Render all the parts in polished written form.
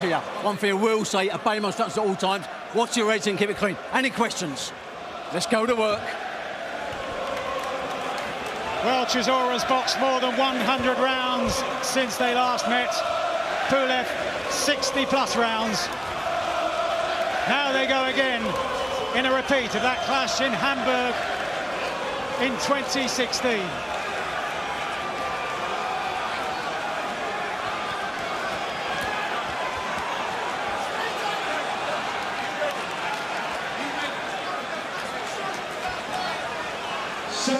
Here, one thing I will say, obey my instructions at all times. Watch your rating, keep it clean. Any questions? Let's go to work. Well, Chisora's boxed more than 100 rounds since they last met. Pulev, 60+ rounds. Now they go again in a repeat of that clash in Hamburg in 2016. Well,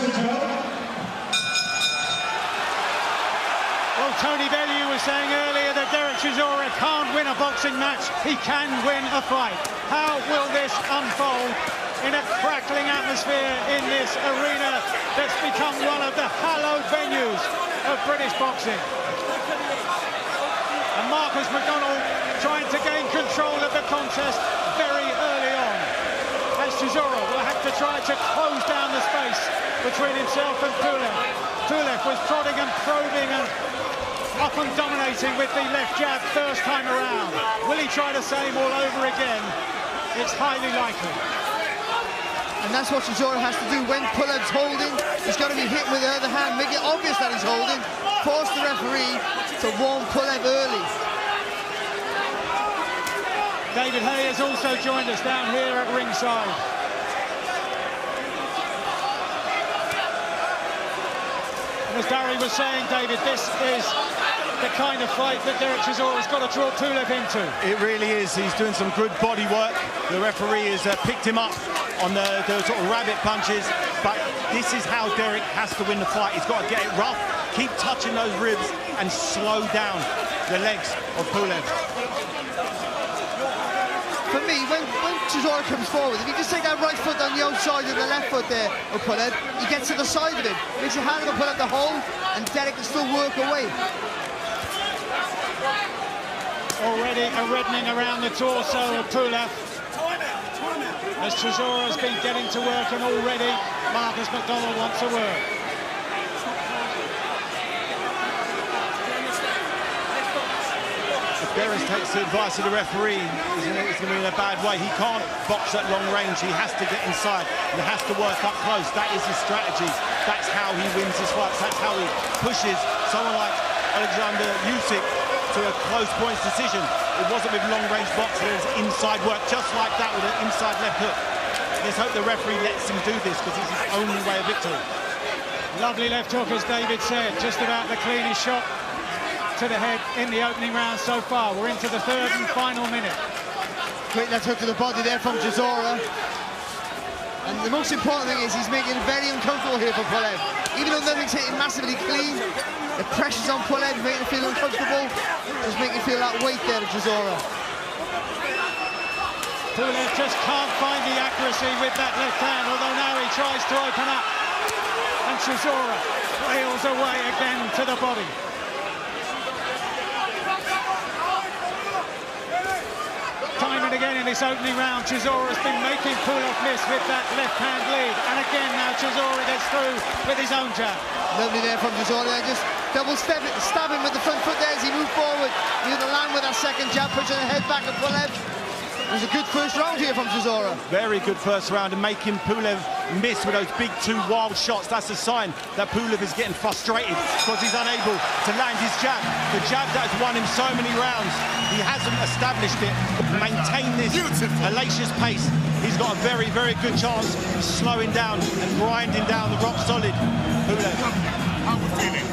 Tony Bellew was saying earlier that Derek Chisora can't win a boxing match, he can win a fight. How will this unfold in a crackling atmosphere in this arena that's become one of the hallowed venues of British boxing? And Marcus McDonald trying to gain control of the contest very early on, as Chisora will have to try to close down the space between himself and Pulev. Pulev was prodding and probing and often dominating with the left jab first time around. Will he try the same all over again? It's highly likely. And that's what Chisora has to do when Pulev's holding. He's got to be hit with the other hand, make it obvious that he's holding, force the referee to warn Pulev early. David Hay has also joined us down here at ringside. As Barry was saying, David, this is the kind of fight that Derek Chisora's got to draw Pulev into. It really is. He's doing some good body work. The referee has picked him up on the sort of rabbit punches, but this is how Derek has to win the fight. He's got to get it rough, keep touching those ribs, and slow down the legs of Pulev. For me, when Chisora comes forward, if he just take that right foot on the outside of the left foot there of Pulev, he gets to the side of it, makes it harder to pull out the hole, and Derek can still work away. Already a reddening around the torso of Pulev, as Chisora's been getting to work, and already Marcus McDonald wants to work. Derek takes the advice of the referee. He's going to be in a bad way. He can't box at long range. He has to get inside. He has to work up close. That is his strategy. That's how he wins his fights. That's how he pushes someone like Alexander Usyk to a close points decision. It wasn't with long range boxing. It was inside work, just like that, with an inside left hook. Let's hope the referee lets him do this, because it's his only way of victory. Lovely left hook, as David said. Just about the cleanest shot to the head in the opening round so far. We're into the third and final minute. Great left hook to the body there from Chisora. And the most important thing is he's making it very uncomfortable here for Pulev. Even though nothing's hitting massively clean, the pressure's on Pulev, making him feel uncomfortable. Just making him feel that weight there to Chisora. Pulev just can't find the accuracy with that left hand, although now he tries to open up. And Chisora flails away again to the body. Time and again in this opening round, Chisora's been making Pulev miss with that left-hand lead. And again now Chisora gets through with his own jab. Lovely there from Chisora. Just double stab him with the front foot there as he moved forward. He had to land with that second jab, pushing the head back of Pulev. It was a good first round here from Chisora. Very good first round, and making Pulev miss with those big two wild shots. That's a sign that Pulev is getting frustrated because he's unable to land his jab. The jab that has won him so many rounds. He hasn't established it, maintained this hellacious pace. He's got a very, very good chance of slowing down and grinding down the rock solid Pulev. How we feeling?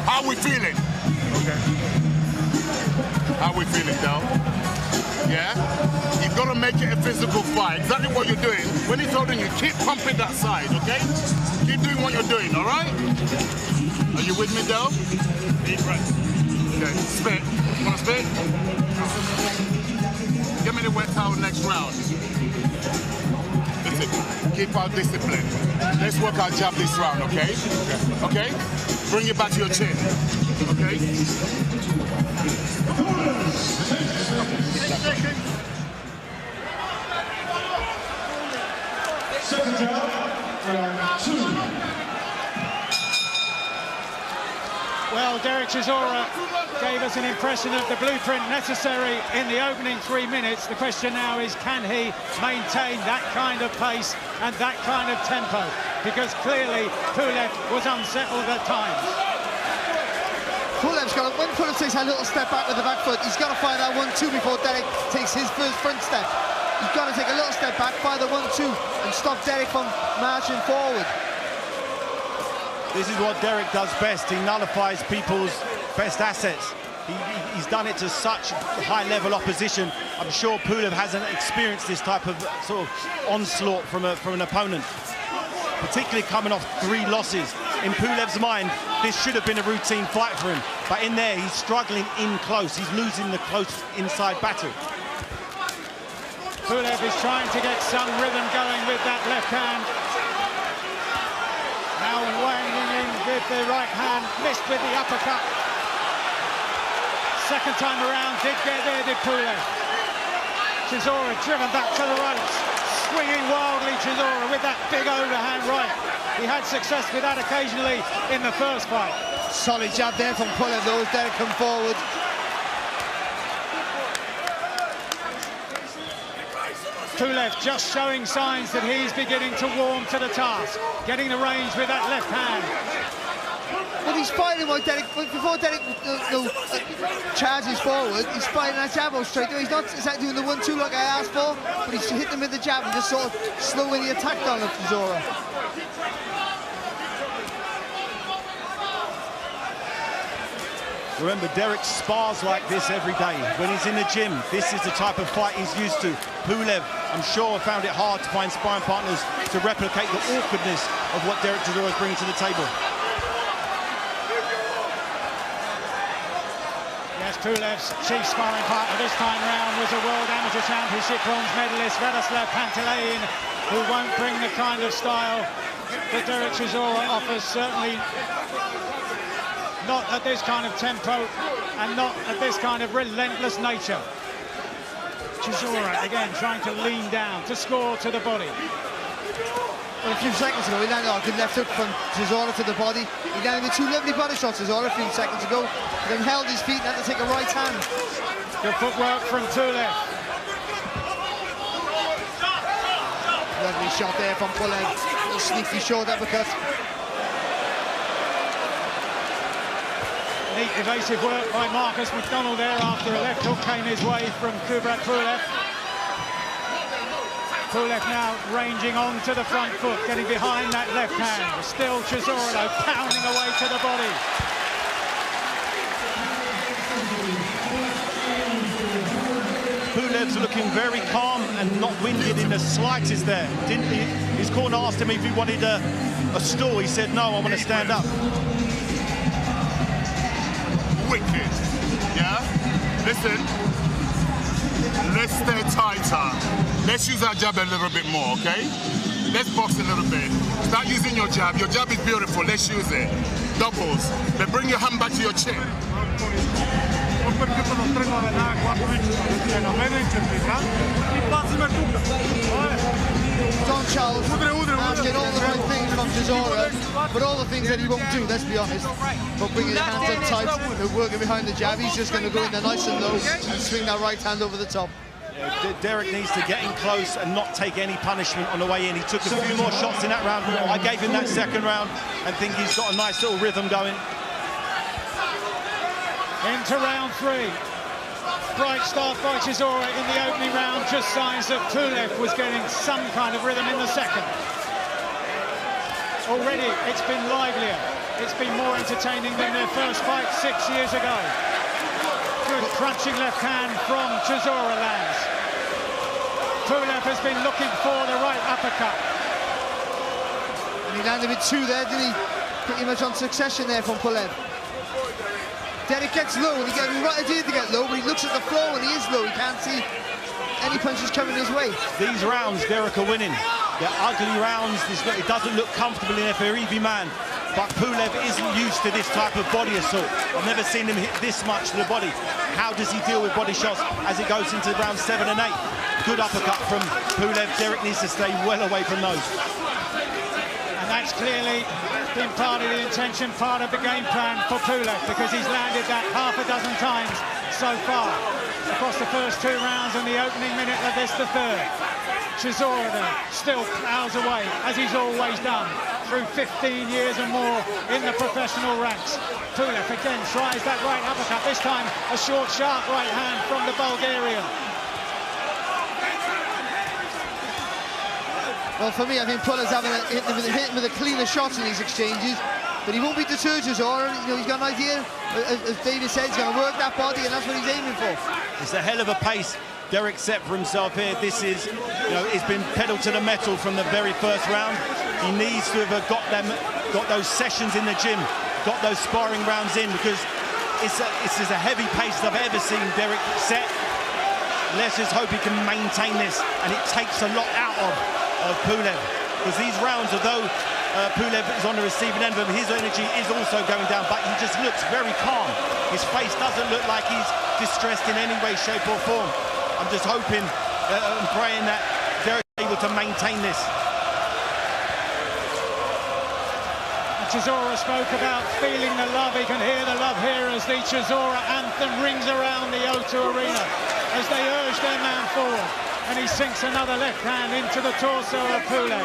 How we feeling? Okay. How we feeling, Del? Yeah? You've got to make it a physical fight. Exactly what you're doing. When he's holding you, keep pumping that side, okay? Keep doing what you're doing, all right? Are you with me, Del? Deep breath. Okay, spit. You want to spit? Give me the wet towel next round. Listen, keep our discipline. Let's work our jab this round, okay? Okay? Bring it back to your chin, okay? Second round, round 2. Well, Derek Derek Chisora gave us an impression of the blueprint necessary in the opening 3 minutes. The question now is, can he maintain that kind of pace and that kind of tempo? Because clearly Pulev was unsettled at times. Pulev's got to, when Pulev takes a little step back with the back foot, he's got to fire that 1-2 before Derek takes his first front step. He's got to take a little step back, fire the 1-2 and stop Derek from marching forward. This is what Derek does best. He nullifies people's best assets. He's done it to such high-level opposition. I'm sure Pulev hasn't experienced this type of sort of onslaught from an opponent, particularly coming off 3 losses. In Pulev's mind, this should have been a routine fight for him, but in there, he's struggling in close. He's losing the close inside battle. Pulev is trying to get some rhythm going with that left hand. Now wanging in with the right hand, missed with the uppercut. Second time around, did get there, did Pulev. Chisora driven back to the ropes. Swinging wildly, Chisora with that big overhand right. He had success with that occasionally in the first fight. Solid jab there from Pulev, though, as Derek come forward. Pulev just showing signs that he's beginning to warm to the task, getting the range with that left hand. Well, he's fighting like Derek, before Derek charges forward, he's fighting that jab out straight. He's not exactly doing the 1-2 like I asked for, but he's hitting him with the jab and just sort of slowing the attack down of Chisora. Remember, Derek spars like this every day. When he's in the gym, this is the type of fight he's used to. Pulev, I'm sure, found it hard to find sparring partners to replicate the awkwardness of what Derek Chisora is bringing to the table. Yes, Pulev's chief sparring partner this time round was a World Amateur Championship bronze medalist, Radoslav Pantelein, who won't bring the kind of style that Derek Chisora offers, certainly not at this kind of tempo and not at this kind of relentless nature. Chisora again trying to lean down to score to the body. Well, a few seconds ago, he landed a good left hook from Chisora to the body. He landed with 2 lovely body shots, Chisora, a few seconds ago. Then held his feet and had to take a right hand. Good footwork from Pulev. Lovely shot there from Pulev. A little sneaky short uppercut. Neat evasive work by Marcus McDonald there after a left hook came his way from Kubrat Pulев. Pulev now ranging on to the front foot, getting behind that left hand. Still Chisora pounding away to the body. Pulev's looking very calm and not winded in the slightest there. His corner asked him if he wanted a stool. He said, no, I want to stand up. Wicked, yeah? Listen, let's stay tighter. Let's use our jab a little bit more, okay? Let's box a little bit. Start using your jab. Your jab is beautiful. Let's use it. Doubles. Then bring your hand back to your chin. John Charles asking all the right things from Chisora, but all the things that he won't do, let's be honest. But bringing his hands in tight, and working behind the jab, he's just going to go in there nice and low and swing that right hand over the top. Yeah, Derek needs to get in close and not take any punishment on the way in. He took a few more shots in that round. I gave him that second round and think he's got a nice little rhythm going. Into round 3. Bright start by Chisora in the opening round, just signs that Pulev was getting some kind of rhythm in the second. Already it's been livelier, it's been more entertaining than their first fight 6 years ago. Good crunching left hand from Chisora lands. Pulev has been looking for the right uppercut. And he landed with 2 there, didn't he? Pretty much on succession there from Pulev. Derek gets low, and he gets the right idea to get low, but he looks at the floor when he is low. He can't see any punches coming his way. This rounds, Derek are winning. They're ugly rounds. It doesn't look comfortable in there for every man. But Pulev isn't used to this type of body assault. I've never seen him hit this much to the body. How does he deal with body shots as it goes into round 7 and 8? Good uppercut from Pulev. Derek needs to stay well away from those. And that That's clearly been part of the intention, part of the game plan for Pulev, because he's landed that half a dozen times so far across the first 2 rounds and the opening minute of this, the third. Chisora then still plows away, as he's always done, through 15 years and more in the professional ranks. Pulev again tries that right uppercut, this time a short, sharp right hand from the Bulgarian. Well, for me, I think Pulev's having hit him with a cleaner shots in these exchanges, but he won't be deterred, Chisora. You know, he's got an idea, as David said, he's going to work that body, and that's what he's aiming for. It's a hell of a pace Derek set for himself here. This is, you know, it's been pedal to the metal from the very first round. He needs to have got those sessions in the gym, got those sparring rounds in, because it's as a heavy pace as I've ever seen Derek set. Let's just hope he can maintain this, and it takes a lot out of Pulev, because these rounds, although Pulev is on the receiving end of him, his energy is also going down, but he just looks very calm. His face doesn't look like he's distressed in any way, shape or form. I'm just hoping and praying that Derek's able to maintain this. Chisora spoke about feeling the love. He can hear the love here as the Chisora anthem rings around the O2 Arena as they urge their man forward. And he sinks another left hand into the torso of Pulev.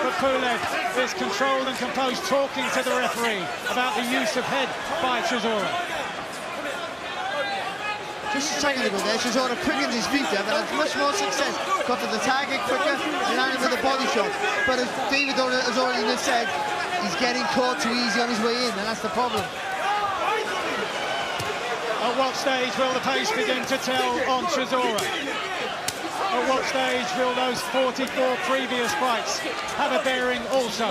But Pulev is controlled and composed, talking to the referee about the use of head by Chisora. Just a second ago there, Chisora quickened his feet there, but had much more success. Got to the target quicker and landed with a body shot. But as David has already just said, he's getting caught too easy on his way in, and that's the problem. At what stage will the pace begin to tell on Chisora? At what stage will those 44 previous fights have a bearing also?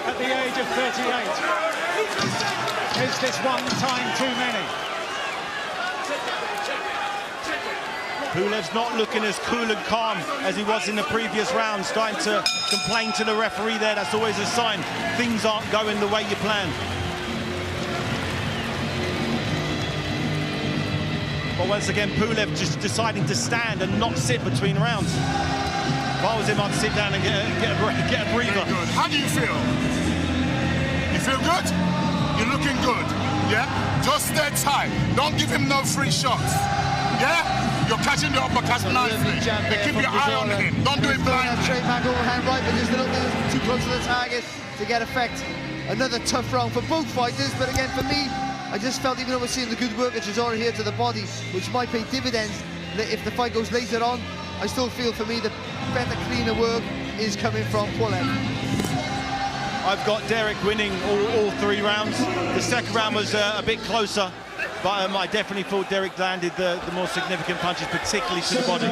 At the age of 38. Is this one time too many? Pulev's not looking as cool and calm as he was in the previous round, starting to complain to the referee there. That's always a sign things aren't going the way you planned. But once again, Pulev just deciding to stand and not sit between rounds. If I was him, I'd sit down and get a breather. How do you feel? You feel good? You're looking good, yeah? Just stay tight. Don't give him no free shots, yeah? You're catching the uppercut nicely. Keep your eye on him. Don't do it blindly. Trademark overhand right, but just a little bit too close to the target to get effect. Another tough round for both fighters, but again, for me, I just felt, even though we're seeing the good work of Chisora here to the body, which might pay dividends if the fight goes later on, I still feel, for me, the better, cleaner work is coming from Pulev. I've got Derek winning all 3 rounds. The second round was a bit closer, but I definitely thought Derek landed the more significant punches, particularly to the body.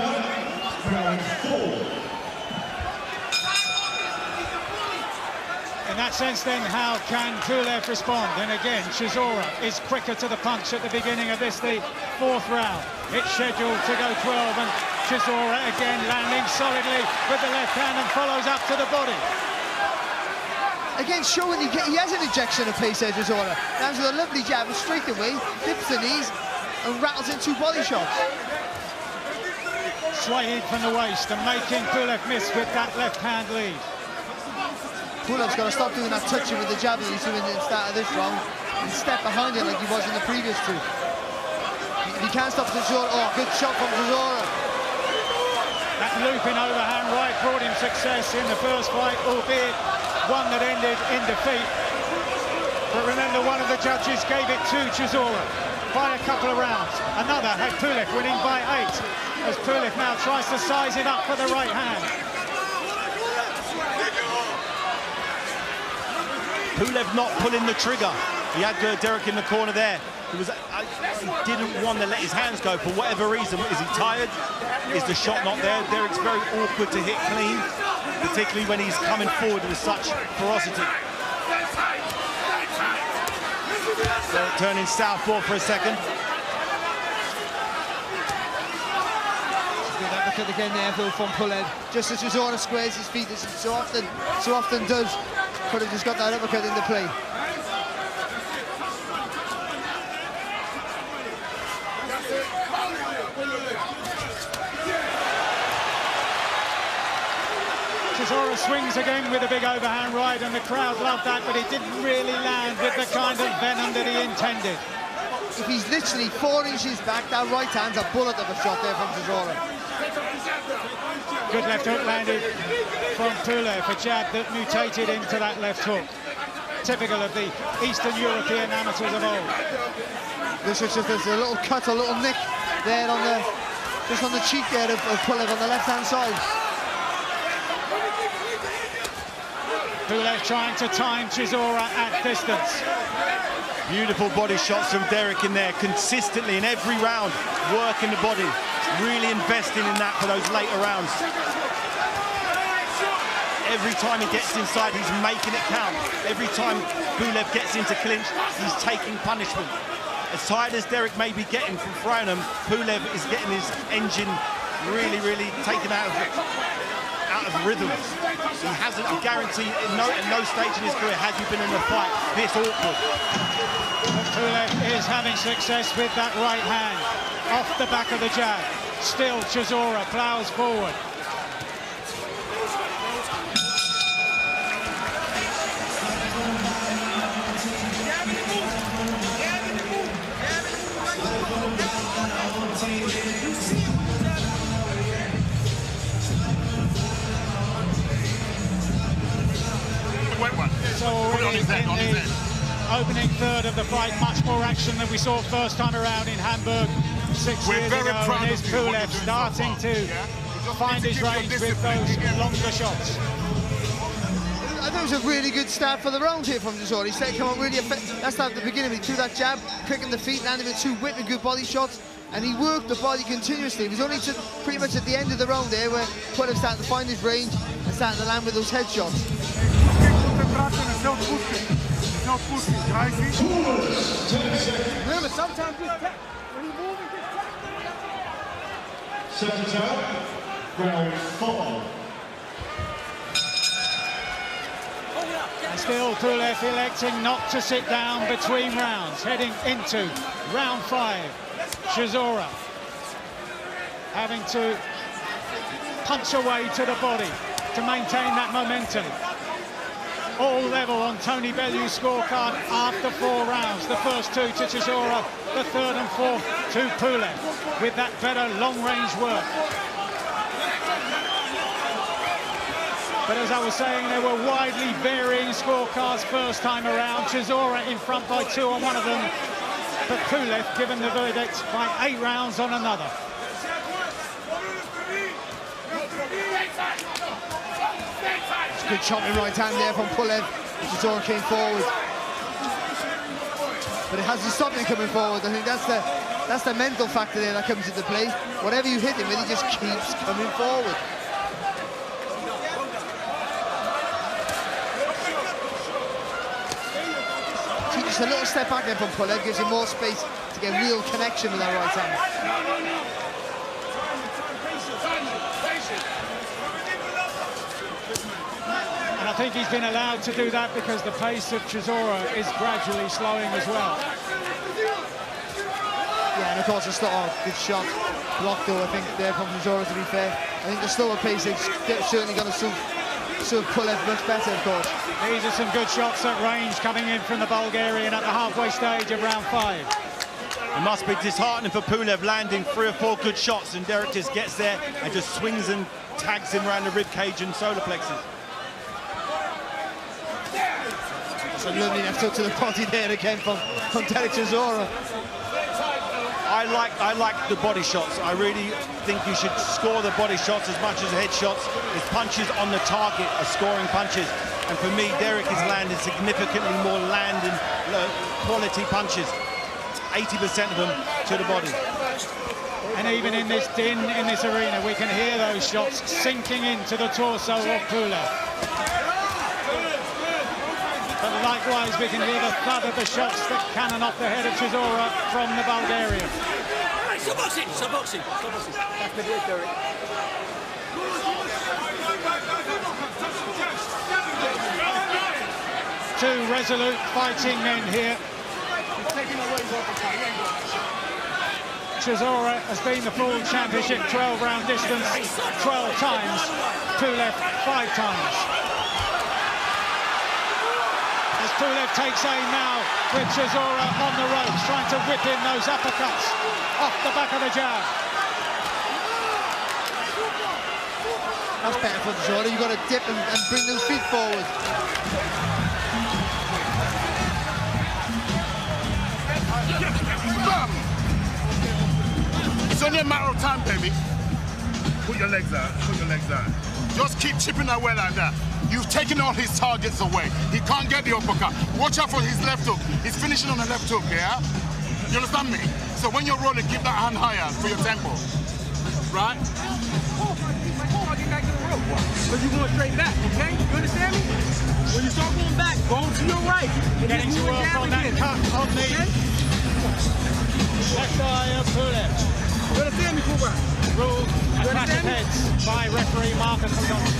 In that sense, then, how can Pulev respond? And again, Chisora is quicker to the punch at the beginning of this, the 4th round. It's scheduled to go 12, and Chisora again landing solidly with the left hand and follows up to the body. Again, showing he has an injection of pace there, Chisora. Lands with a lovely jab and straight away, dips the knees and rattles in 2 body shots. Swaying from the waist and making Pulev miss with that left hand lead. Pulev's got to stop doing that touching with the jab that he's doing at the start of this round and step behind it like he was in the previous 2. If he can't stop Chisora, oh, good shot from Chisora. That looping overhand right brought him success in the first fight, albeit one that ended in defeat. But remember, one of the judges gave it to Chisora by a couple of rounds. Another had Pulev winning by 8, as Pulev now tries to size it up for the right hand. Pulev not pulling the trigger. He had Derek in the corner there. He didn't want to let his hands go for whatever reason. Is he tired? Is the shot not there? Derek's very awkward to hit clean, particularly when he's coming forward with such ferocity. Derek turning southpaw for a second. Good uppercut again there from Pulev. Just as Chisora squares his feet, as he so often does. Pulev just got that uppercut into play. Chisora swings again with a big overhand right, and the crowd loved that, but it didn't really land with the kind of venom that he intended. If he's literally 4 inches back, that right hand's a bullet of a shot there from Chisora. Good left hook landed from Pulev, a jab that mutated into that left hook. Typical of the Eastern European amateurs of old. This is just there's a little cut, a little nick there on the, just on the cheek there of Pulev on the left-hand side. Pulev trying to time Chisora at distance. Beautiful body shots from Derek in there, consistently in every round, working the body, really investing in that for those later rounds. Every time he gets inside, he's making it count. Every time Pulev gets into clinch, he's taking punishment. As tired as Derek may be getting from throwing him, Pulev is getting his engine really taken out of rhythm. He hasn't, I guarantee, at no stage in his career has he been in a fight this awkward. Pulev is having success with that right hand, off the back of the jab. Still, Chisora plows forward. So already in the opening third of the fight, much more action than we saw first time around in Hamburg 6 years ago. And here's Pulev starting to find his range with those longer shots. I thought it was a really good start for the round here from Chisora. He said, come on, really effective. That's at the beginning. He threw that jab, picking the feet, landing with 2 whipping good body shots, and he worked the body continuously. It was only pretty much at the end of the round there where Pulev started to find his range and starting to land with those headshots. Remember, sometimes when you move, it gets Second out, round 4. And still Pulev electing not to sit down between rounds, heading into round 5. Chisora having to punch away to the body to maintain that momentum. All level on Tony Bellew's scorecard after 4 rounds. The first 2 to Chisora, the third and fourth to Pulev, with that better long-range work. But as I was saying, there were widely varying scorecards first time around. Chisora in front by 2 on one of them, but Pulev given the verdict by 8 rounds on another. Good chopping right hand there from Pulev. Chisora came forward, but it hasn't stopped him coming forward. I think that's the mental factor there that comes into play. Whatever you hit him with, he just keeps coming forward. See, just a little step back there from Pulev gives him more space to get real connection with that right hand. I think he's been allowed to do that because the pace of Chisora is gradually slowing as well. Yeah, and of course, good shot. Blocked though, I think, there from Chisora, to be fair. I think the slower pace is certainly going to suit Pulev much better, of course. These are some good shots at range coming in from the Bulgarian at the halfway stage of round 5. It must be disheartening for Pulev landing 3 or 4 good shots, and Derek just gets there and just swings and tags him around the rib cage and solar plexus. It's a lovely left hook to the body there again from Derek Chisora. I like the body shots. I really think you should score the body shots as much as head shots. His punches on the target are scoring punches. And for me, Derek is landing significantly more quality punches. 80% of them to the body. And even in this din, in this arena, we can hear those shots sinking into the torso of Pulev. But likewise, we can hear the thud of the shots that cannon off the head of Chisora from the Bulgarian. Stop boxing! Stop boxing! Stop boxing! That's the bit, Derek. 2 resolute fighting men here. Chisora has been the full championship 12-round distance 12 times, Pulev 5 times. As Pulev takes aim now with Chisora on the ropes, trying to whip in those uppercuts off the back of the jab. That's better for Chisora. You've got to dip and bring those feet forward. It's only a matter of time, baby. Put your legs out. Put your legs out. Just keep chipping away like that. You've taken all his targets away. He can't get the uppercut. Watch out for his left hook. He's finishing on the left hook, yeah? You understand me? So when you're rolling, keep that hand higher for your tempo. Right? So you going straight back, okay? You understand me? When you start going back, go to your right. Getting to work on that cut on the left eye of Pulev. You understand me, Kubrat? Ruled a clash of heads by referee Marcus McDonald.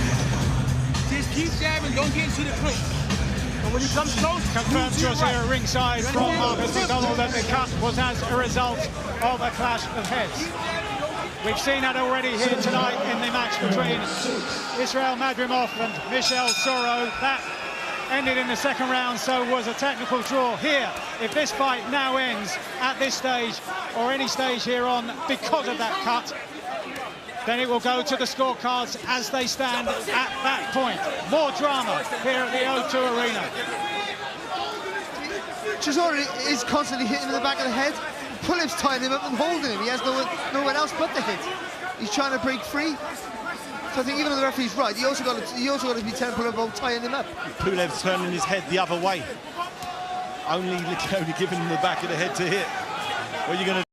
Just keep jabbing, don't get into the clinch. And when he comes close, Confirmed to us here at ringside from Marcus McDonald that the cut was as a result of a clash of heads. We've seen that already here tonight in the match between Israel Madrimov and Michel Soro. That ended in the second round, so was a technical draw. Here, if this fight now ends at this stage or any stage here on because of that cut, then it will go to the scorecards as they stand at that point. More drama here at the O2 Arena. Chisora is constantly hitting him in the back of the head. Pulev's tying him up and holding him. He has nowhere else but the hit. He's trying to break free. So I think even though the referee's right, he also got to be telling Pulev about tying him up. Pulev's turning his head the other way. Only giving him the back of the head to hit. What are you going to